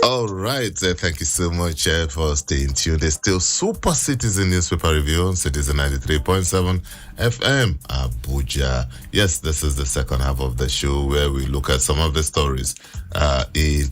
All right, thank you so much for staying tuned. There's still Super Citizen Newspaper Review on Citizen 93.7 FM, Abuja. Yes, this is the second half of the show where we look at some of the stories in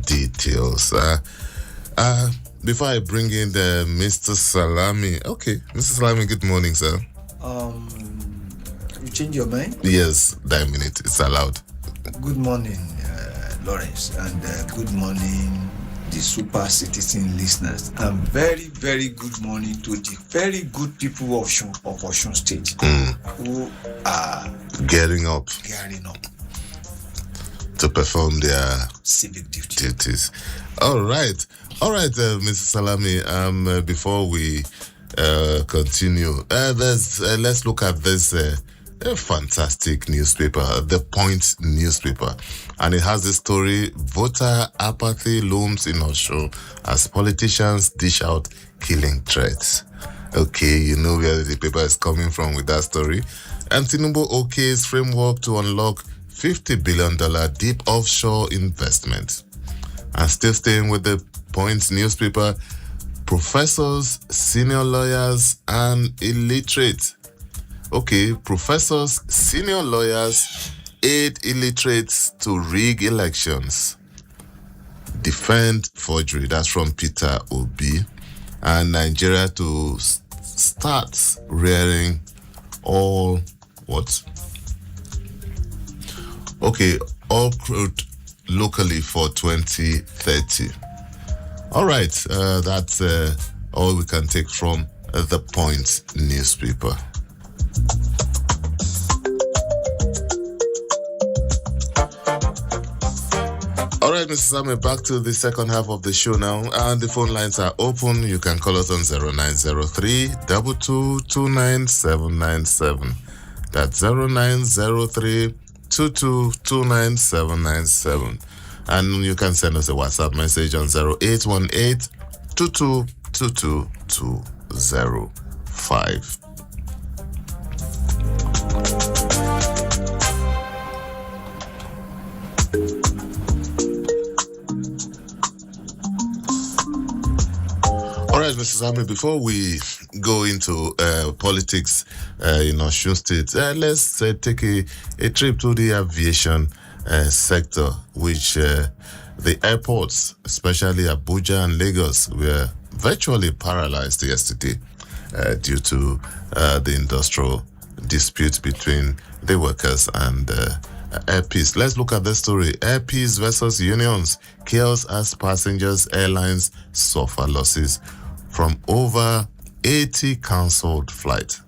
details. Before I bring in Mr. Salami. Okay, Mr. Salami, good morning, sir. You change your mind? Yes, minute. It's allowed. Good morning, Lawrence, and good morning, the Super Citizen listeners, and very, very good morning to the very good people of Osun State who are gearing up to perform their civic duties. All right, Mr. Salami. Before we continue, let's look at this. A fantastic newspaper, The Point newspaper, and it has the story: voter apathy looms in Osun as politicians dish out killing threats. Okay, you know where the paper is coming from with that story. And Tinubu OK's framework to unlock $50 billion deep offshore investment. And still staying with The Point newspaper, professors, senior lawyers, and illiterate. Okay, professors, senior lawyers aid illiterates to rig elections. Defend forgery. That's from Peter Obi. And Nigeria to start rearing all crude locally for 2030. All right, that's all we can take from The Point newspaper. All right, Mr. Samuel, back to the second half of the show now, and the phone lines are open. You can call us on 0903 2229797. That's 0903 2229797. And you can send us a WhatsApp message on 0818 2222205. All right, Mr. Sami, before we go into politics in Osun State, let's take a trip to the aviation sector, which the airports, especially Abuja and Lagos, were virtually paralyzed yesterday due to the industrial dispute between the workers and Air Peace. Let's look at the story. Air Peace versus unions. Chaos as passengers, airlines suffer losses from over 80 cancelled flights.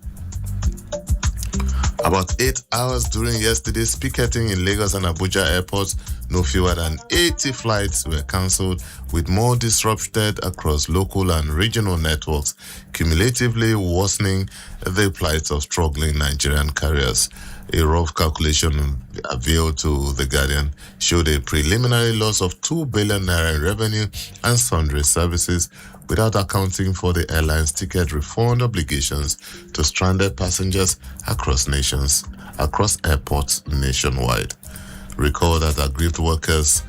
About 8 hours during yesterday's picketing in Lagos and Abuja airports, no fewer than 80 flights were cancelled, with more disrupted across local and regional networks, cumulatively worsening the plight of struggling Nigerian carriers. A rough calculation availed to The Guardian showed a preliminary loss of 2 billion naira in revenue and sundry services, without accounting for the airline's ticket refund obligations to stranded passengers across airports nationwide. Recall that aggrieved workers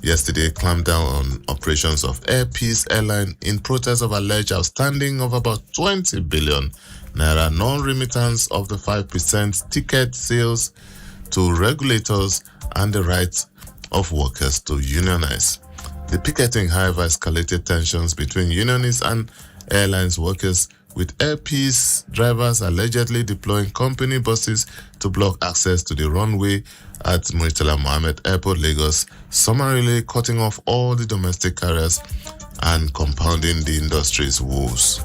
yesterday clamped down on operations of Air Peace Airline in protest of alleged outstanding of about 20 billion naira non-remittance of the 5% ticket sales to regulators and the right of workers to unionize. The picketing, however, escalated tensions between unionists and airlines workers, with Air Peace drivers allegedly deploying company buses to block access to the runway at Murtala Mohammed Airport, Lagos, summarily cutting off all the domestic carriers and compounding the industry's woes.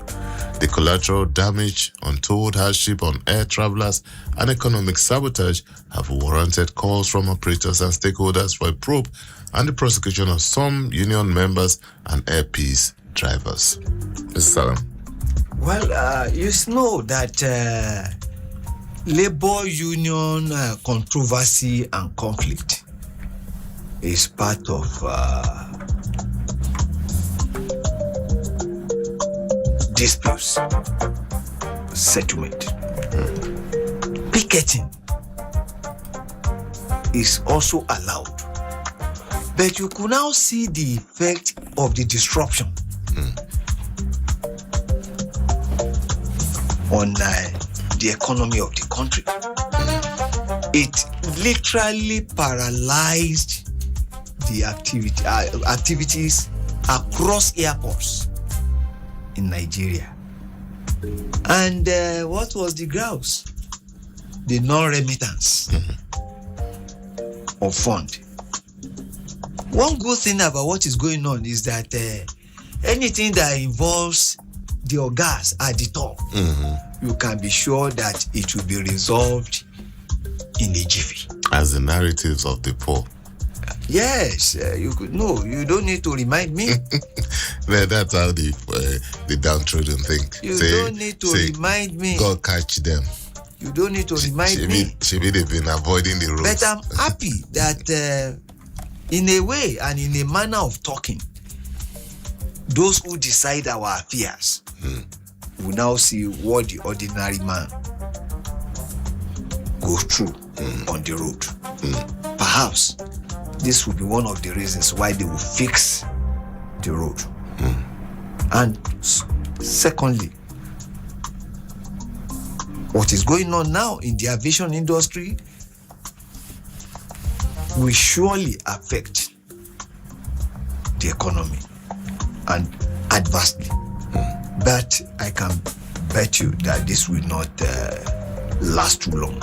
The collateral damage, untold hardship on air travelers, and economic sabotage have warranted calls from operators and stakeholders for a probe and the prosecution of some union members and Air Peace drivers. Mr. Salam. Well, you know that labor union controversy and conflict is part of disputes settlement. Picketing is also allowed But you could now see the effect of the disruption on the economy of the country. It literally paralyzed the activities across airports in Nigeria. And what was the grouse? The non-remittance of fund. One good thing about what is going on is that anything that involves the gas at the top, you can be sure that it will be resolved in a jiffy. As the narratives of the poor. Yes, you could know. You don't need to remind me. That's how the downtrodden think. You don't need to remind me. God catch them. You don't need to remind me. They've been avoiding the roads. But I'm happy that in a way and in a manner of talking, those who decide our affairs will now see what the ordinary man goes through on the road. Perhaps this will be one of the reasons why they will fix the road. And secondly, what is going on now in the aviation industry will surely affect the economy and adversely. But I can bet you that this will not last too long.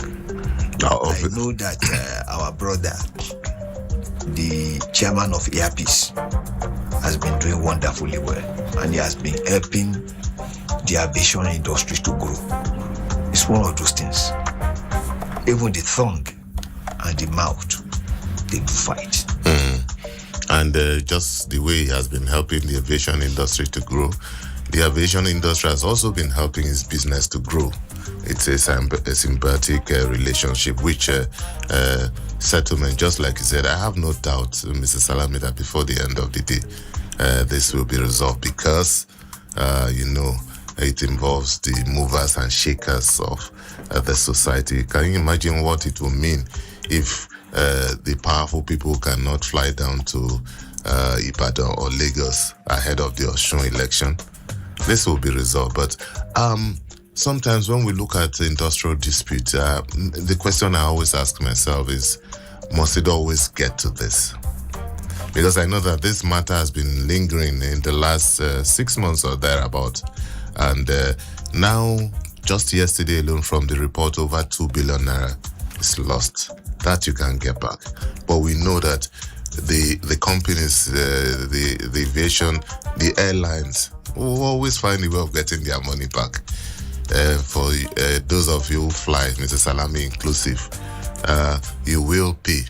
I know that our brother, the chairman of Airpeace, has been doing wonderfully well, and he has been helping the aviation industry to grow. It's one of those things. Even the tongue and the mouth, they fight. And just the way he has been helping the aviation industry to grow, the aviation industry has also been helping his business to grow. It's a symbiotic relationship, which settlement, just like you said, I have no doubt, Mr. Salami, that before the end of the day, this will be resolved because, it involves the movers and shakers of the society. Can you imagine what it will mean if the powerful people cannot fly down to Ibadan or Lagos ahead of the Osun election? This will be resolved. But sometimes when we look at industrial dispute, the question I always ask myself is, must it always get to this? Because I know that this matter has been lingering in the last 6 months or thereabout. And now, just yesterday alone from the report, over 2 billion naira is lost. That you can get back. But we know that the companies, the aviation, the airlines will always find a way of getting their money back. For those of you who fly, Mr. Salami inclusive, you will pay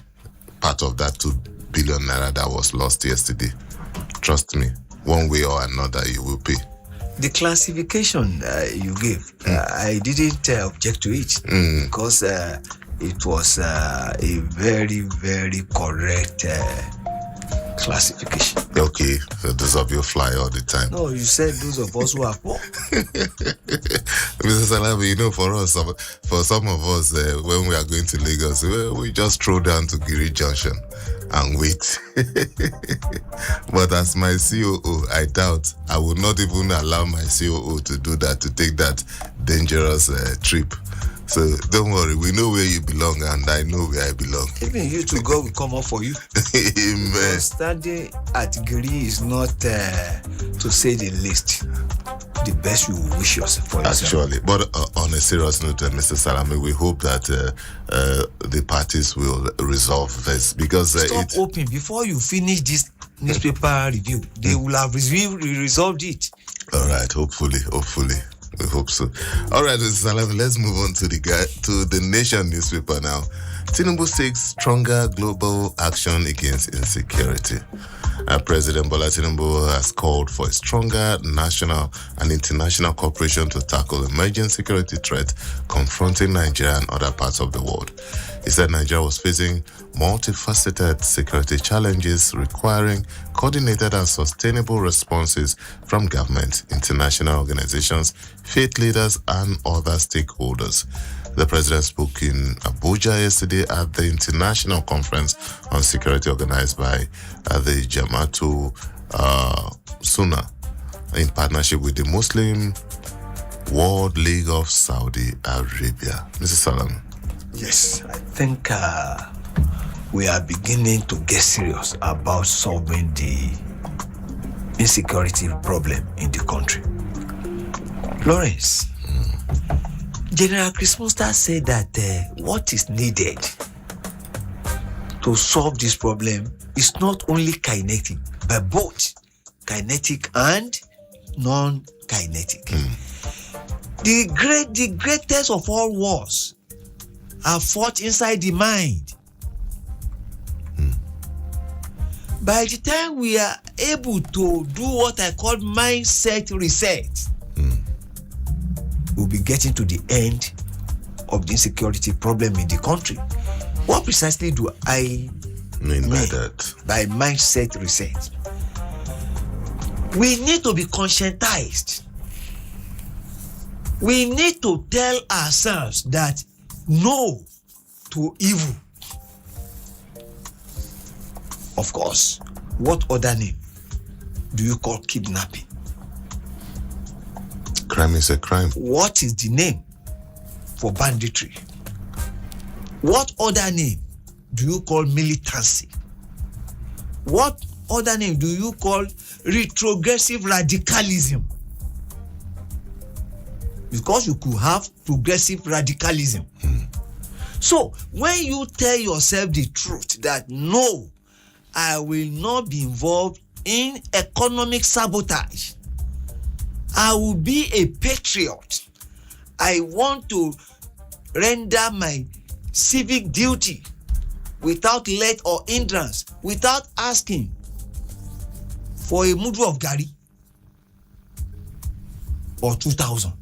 part of that 2 billion naira that was lost yesterday. Trust me, one way or another, you will pay. The classification you gave, I didn't object to it because it was a very, very correct classification. Okay, so those of you fly all the time. No, you said those of us who are poor. Mr. Salami, for us, for some of us, when we are going to Lagos, we just throw down to Giri Junction and wait. But as my COO, I doubt I would not even allow my COO to do that, to take that dangerous trip. So don't worry, we know where you belong, and I know where I belong. Even you to God will come up for you. Amen. Standing at Giri is not, to say the least, the best you wish yourself for yourself. Actually, but on a serious note, Mr. Salami, we hope that the parties will resolve this because stop hoping before you finish this newspaper review. They will have resolved it. All right, hopefully. We hope so. All right, Mr. Salami, let's move on to the Nation newspaper now. Tinubu seeks stronger global action against insecurity. President Bola Tinubu has called for a stronger national and international cooperation to tackle emerging security threats confronting Nigeria and other parts of the world. He said Nigeria was facing multifaceted security challenges requiring coordinated and sustainable responses from government, international organizations, faith leaders, and other stakeholders. The president spoke in Abuja yesterday at the International Conference on Security organized by the Jamaatul Sunnah in partnership with the Muslim World League of Saudi Arabia. Mr. Salam. Yes, I think we are beginning to get serious about solving the insecurity problem in the country. Lawrence, General Chris Monster said that what is needed to solve this problem is not only kinetic, but both kinetic and non-kinetic. The greatest of all wars are fought inside the mind. By the time we are able to do what I call mindset reset, we'll be getting to the end of the insecurity problem in the country. What precisely do I mean by that? By mindset reset? We need to be conscientized. We need to tell ourselves that no to evil. Of course, what other name do you call kidnapping? Crime is a crime. What is the name for banditry? What other name do you call militancy? What other name do you call retrogressive radicalism? Because you could have progressive radicalism. So when you tell yourself the truth that no, I will not be involved in economic sabotage, I will be a patriot, I want to render my civic duty without let or hindrance, without asking for a mudu of gari or 2,000.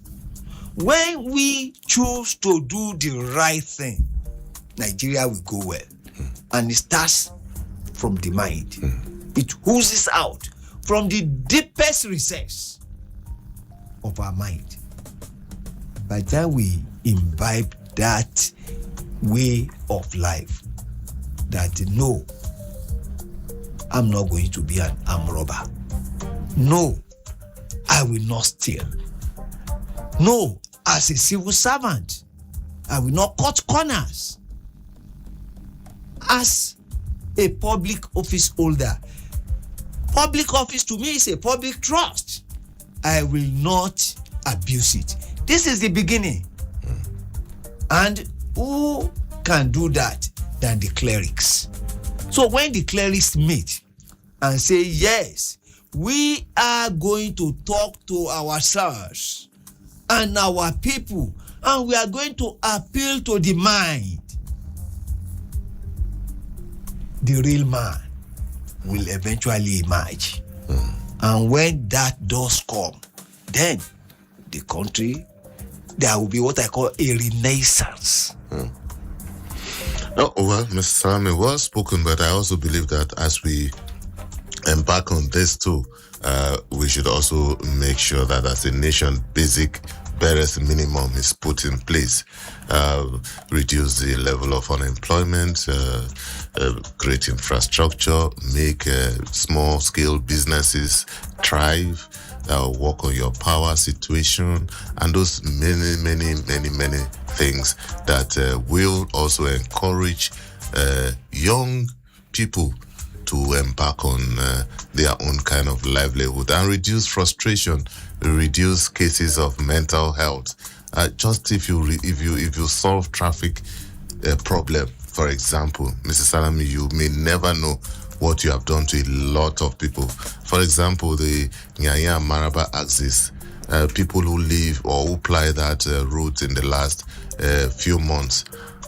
When we choose to do the right thing, Nigeria will go well. And it starts from the mind. It oozes out from the deepest recess of our mind. By the time we imbibe that way of life, that no, I'm not going to be an armed robber. No, I will not steal. No, as a civil servant, I will not cut corners. As a public office holder, public office to me is a public trust. I will not abuse it. This is the beginning. And who can do that than the clerics? So when the clerics meet and say, yes, we are going to talk to ourselves and our people, and we are going to appeal to the mind, the real man will eventually emerge. And when that does come, then the country, there will be what I call a renaissance. Oh, well, Mr. Salami, well spoken, but I also believe that as we embark on this too, we should also make sure that as a nation, basic barest minimum is put in place. Reduce the level of unemployment, create infrastructure, make small-scale businesses thrive, work on your power situation, and those many things that will also encourage young people to embark on their own kind of livelihood and reduce frustration, reduce cases of mental health. Just if you solve traffic problem, for example, Mr. Salami, you may never know what you have done to a lot of people. For example, the Nyanya Maraba axis, people who live or who ply that route in the last few months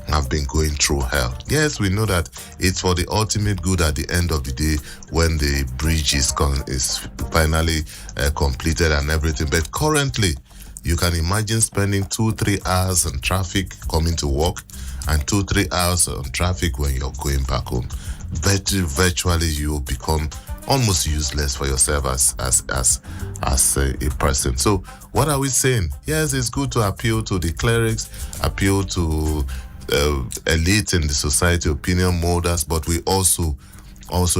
have been going through hell. Yes, we know that it's for the ultimate good at the end of the day when the bridge is finally completed and everything. But currently, you can imagine spending 2-3 hours on traffic coming to work and 2-3 hours on traffic when you're going back home. Virtually, you become almost useless for yourself as a person. So what are we saying? Yes, it's good to appeal to the clerics, appeal to elite in the society, opinion molders, but we also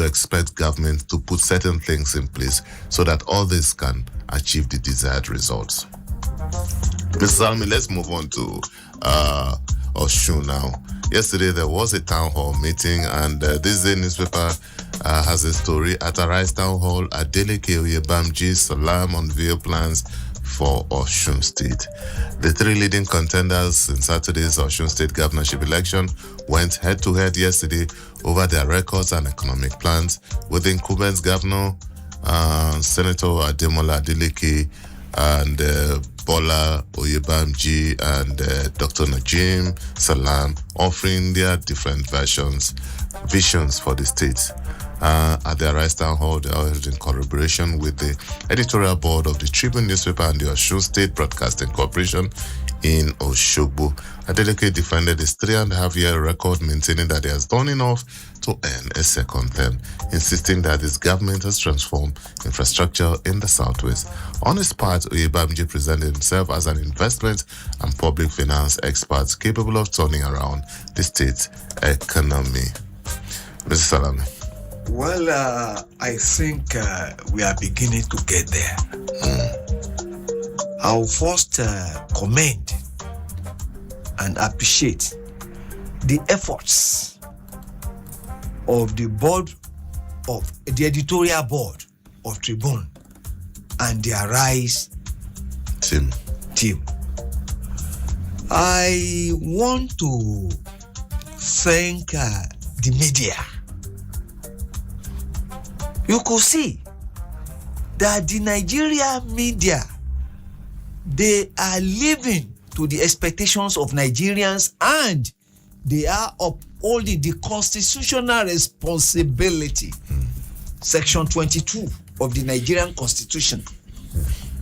expect government to put certain things in place so that all this can achieve the desired results. Mr. Salmi, let's move on to Osun now. Yesterday there was a town hall meeting, and this day newspaper has a story. At Arise Town Hall, Adeleke Oyebamji Salam unveiled plans for Osun State. The three leading contenders in Saturday's Osun State governorship election went head-to-head yesterday over their records and economic plans, with the incumbent governor, Senator Ademola Adeleke, and Bola Oyebamji and Dr. Najim Salam offering their different visions for the state. At the Arise Town Hall, they are held in collaboration with the editorial board of the Tribune newspaper and the Osun State Broadcasting Corporation in Osogbo. Adeleke defended his 3.5-year record, maintaining that he has done enough to earn a second term, insisting that his government has transformed infrastructure in the southwest. On his part, Oyebamji presented himself as an investment and public finance expert capable of turning around the state's economy. Mr. Salami. Well, I think we are beginning to get there. I'll first commend and appreciate the efforts of the editorial board of Tribune and the Arise team. I want to thank the media. You could see that the Nigerian media, they are living to the expectations of Nigerians, and they are upholding the constitutional responsibility. Section 22 of the Nigerian Constitution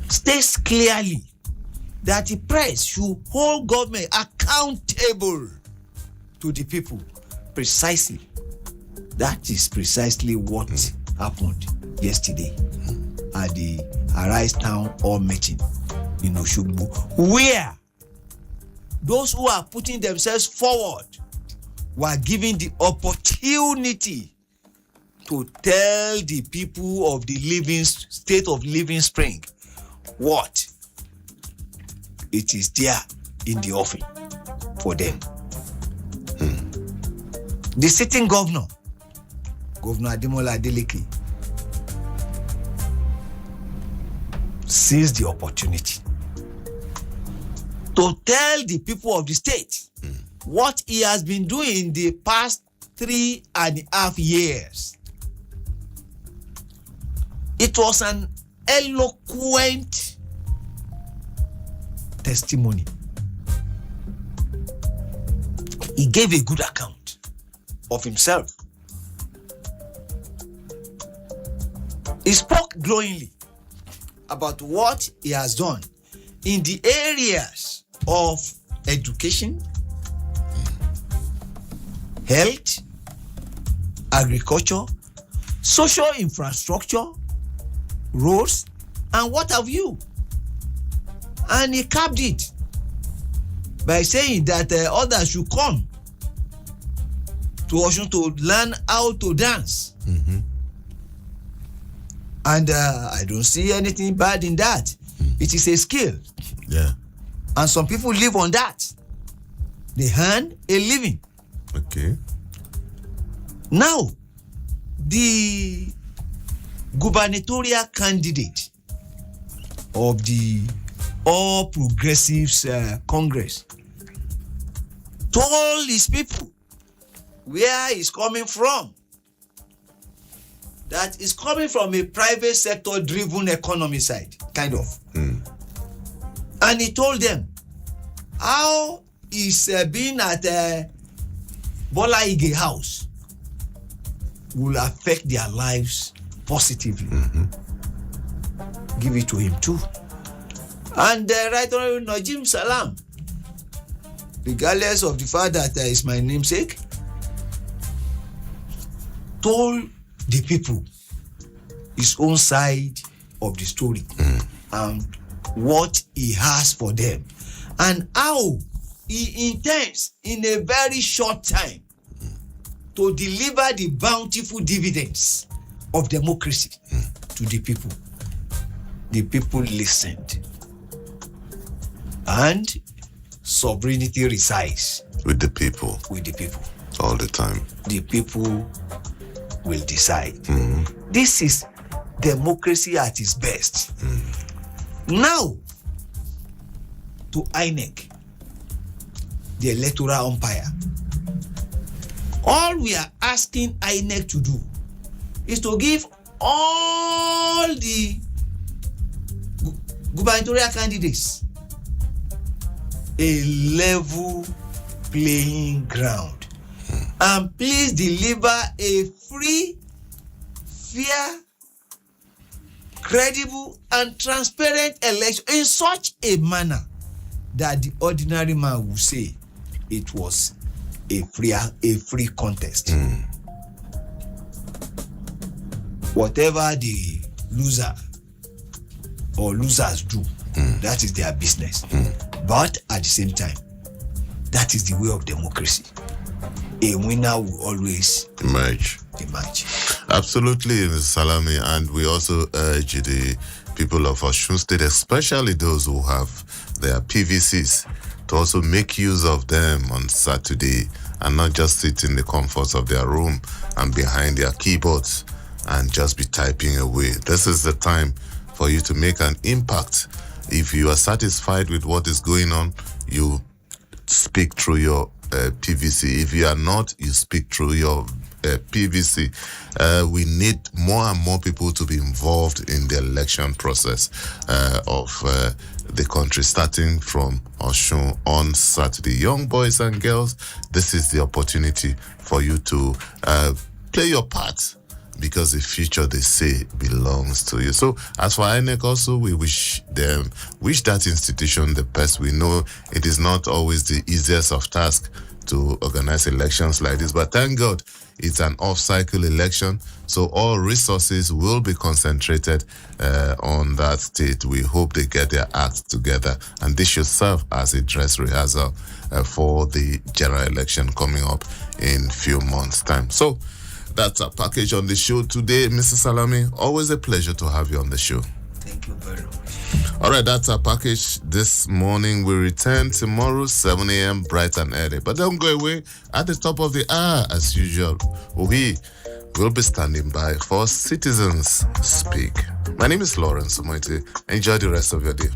states clearly that the press should hold government accountable to the people. Precisely. That is precisely what happened yesterday at the Arise Town Hall meeting in Osogbo, where those who are putting themselves forward were given the opportunity to tell the people of the state of Living Spring what it is there in the offing for them. The sitting governor, Governor Ademola Adeleke, seized the opportunity to tell the people of the state what he has been doing in the past 3.5 years. It was an eloquent testimony. He gave a good account of himself. He spoke glowingly about what he has done in the areas of education, health, agriculture, social infrastructure, roads, and what have you. And he capped it by saying that others should come to Osun to learn how to dance. And I don't see anything bad in that. It is a skill. Yeah. And some people live on that. They earn a living. Okay. Now, the gubernatorial candidate of the All Progressives Congress told his people where he's coming from. That is coming from a private sector driven economy side, kind of. And he told them how he's being at Bola Ige house will affect their lives positively. Give it to him too. And Right Honorable Najim Salam, regardless of the fact that is my namesake, told the people his own side of the story and what he has for them and how he intends in a very short time to deliver the bountiful dividends of democracy to the people. The people listened, and sovereignty resides with the people with the people. all the time. The people will decide. This is democracy at its best. Now, to INEC, the electoral umpire, all we are asking INEC to do is to give all the gubernatorial candidates a level playing ground and please deliver a free, fair, credible and transparent election in such a manner that the ordinary man will say it was a free contest. Whatever the loser or losers do, that is their business. But at the same time, that is the way of democracy. A winner will always Emerge. Absolutely, Mr. Salami, and we also urge the people of Osun State, especially those who have their PVCs, to also make use of them on Saturday and not just sit in the comforts of their room and behind their keyboards and just be typing away. This is the time for you to make an impact. If you are satisfied with what is going on, you speak through your PVC. If you are not, you speak through your PVC. We need more and more people to be involved in the election process of the country, starting from Osun on Saturday. Young boys and girls, this is the opportunity for you to play your part, because the future, they say, belongs to you. So as for INEC also, we wish that institution the best. We know it is not always the easiest of tasks to organize elections like this, but thank God it's an off-cycle election, so all resources will be concentrated on that state. We hope they get their act together, and this should serve as a dress rehearsal for the general election coming up in few months' time. So that's our package on the show today. Mr. Salami, always a pleasure to have you on the show. Thank you very much. All right, that's our package this morning. We return tomorrow, 7 a.m., bright and early. But don't go away. At the top of the hour, as usual, we will be standing by for Citizens Speak. My name is Lawrence Omoite. Enjoy the rest of your day.